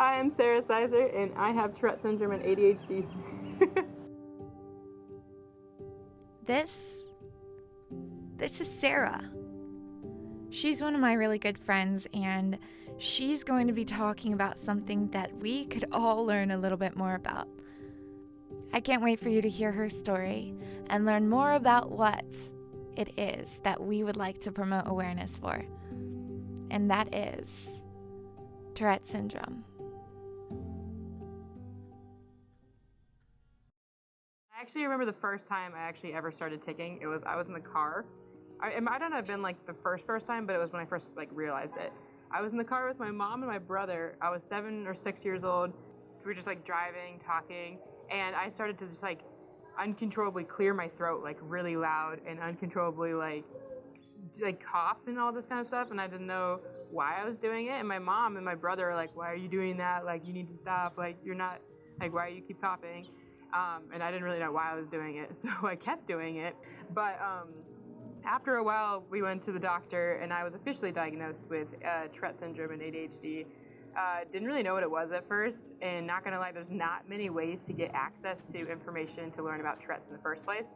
Hi, I'm Sarah Sizer, and I have Tourette Syndrome and ADHD. This is Sarah. She's one of my really good friends, and she's going to be talking about something that we could all learn a little bit more about. I can't wait for you to hear her story and learn more about what it is that we would like to promote awareness for. And that is Tourette Syndrome. I actually remember the first time I actually ever started ticking. I was in the car. It might not have been like the first time, but it was when I first realized it. I was in the car with my mom and my brother. I was 7 or 6 years old. We were just driving, talking, and I started to just uncontrollably clear my throat really loud and uncontrollably cough and all this kind of stuff, and I didn't know why I was doing it. And my mom and my brother are like, "Why are you doing that? You need to stop. You're not why do you keep coughing?" And I didn't really know why I was doing it, so I kept doing it. But after a while, we went to the doctor, and I was officially diagnosed with Tourette Syndrome and ADHD. Didn't really know what it was at first, and not gonna lie, there's not many ways to get access to information to learn about Tourette's in the first place,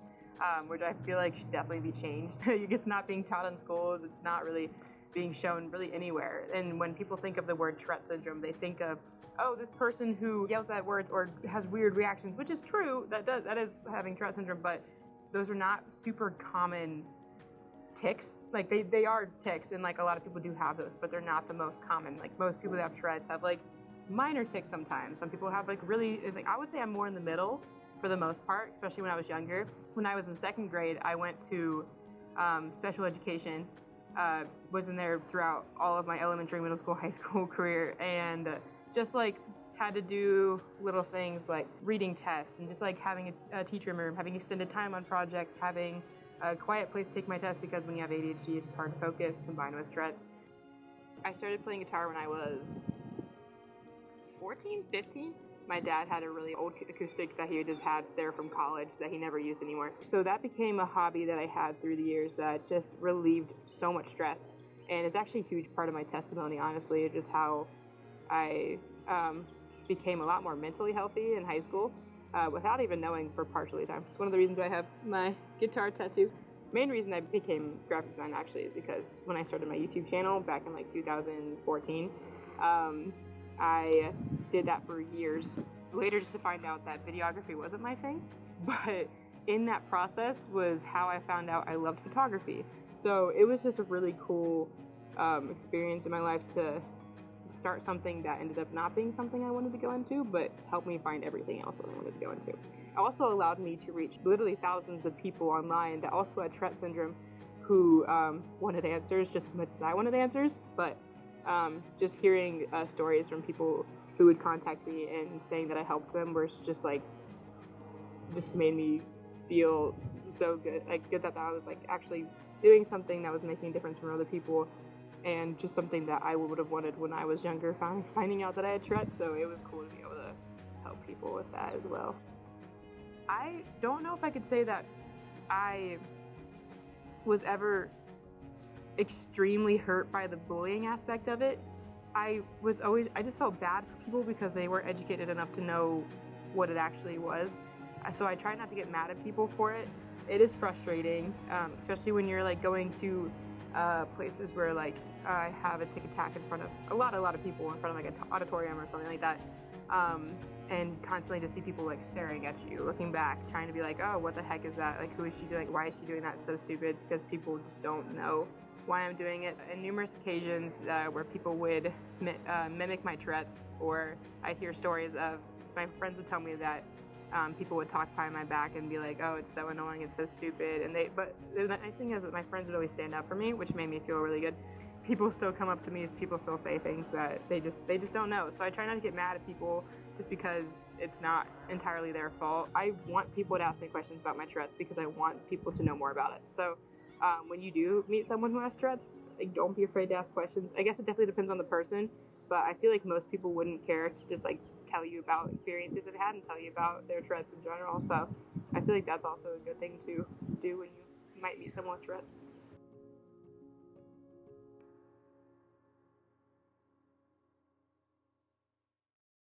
which I feel like should definitely be changed. It's not being taught in schools, it's not really being shown really anywhere. And when people think of the word Tourette Syndrome, they think of, oh, this person who yells at words or has weird reactions, which is true, that is having Tourette Syndrome, but those are not super common tics. They are tics, and a lot of people do have those, but they're not the most common. Most people that have Tourette's have minor tics sometimes. Some people have really, I would say I'm more in the middle for the most part, especially when I was younger. When I was in 2nd grade, I went to special education, was in there throughout all of my elementary, middle school, high school career, and just had to do little things like reading tests and just having a teacher room, having extended time on projects, having a quiet place to take my test, because when you have ADHD, it's hard to focus combined with Tourette's. I started playing guitar when I was 14, 15. My dad had a really old acoustic that he just had there from college that he never used anymore. So that became a hobby that I had through the years that just relieved so much stress. And it's actually a huge part of my testimony, honestly, just how I became a lot more mentally healthy in high school without even knowing for partially time. It's one of the reasons I have my guitar tattoo. Main reason I became graphic design actually is because when I started my YouTube channel back in 2014, I did that for years. Later, just to find out that videography wasn't my thing, but in that process was how I found out I loved photography. So it was just a really cool experience in my life to start something that ended up not being something I wanted to go into, but helped me find everything else that I wanted to go into. It also allowed me to reach literally thousands of people online that also had Tourette Syndrome who wanted answers just as much as I wanted answers, but just hearing stories from people who would contact me and saying that I helped them was just made me feel so good. Good that I was actually doing something that was making a difference for other people, and just something that I would have wanted when I was younger, finding out that I had Tourette's. So it was cool to be able to help people with that as well. I don't know if I could say that I was ever extremely hurt by the bullying aspect of it. I just felt bad for people because they weren't educated enough to know what it actually was. So I try not to get mad at people for it. It is frustrating, especially when you're going to places where I have a tic tac in front of a lot of people, in front of an auditorium or something like that, and constantly just see people staring at you, looking back, trying to be oh, what the heck is that? Who is she doing? Why is she doing that? It's so stupid, because people just don't know why I'm doing it. And numerous occasions where people would mimic my Tourette's, or I'd hear stories of my friends would tell me that people would talk behind my back and be oh, it's so annoying, it's so stupid. But the nice thing is that my friends would always stand up for me, which made me feel really good. People still come up to me, people still say things that they just don't know. So I try not to get mad at people just because it's not entirely their fault. I want people to ask me questions about my Tourette's because I want people to know more about it. So when you do meet someone who has Tourette's, don't be afraid to ask questions. I guess it definitely depends on the person, but I feel most people wouldn't care to just tell you about experiences they've had and tell you about their Tourette's in general. So I feel that's also a good thing to do when you might meet someone with Tourette's.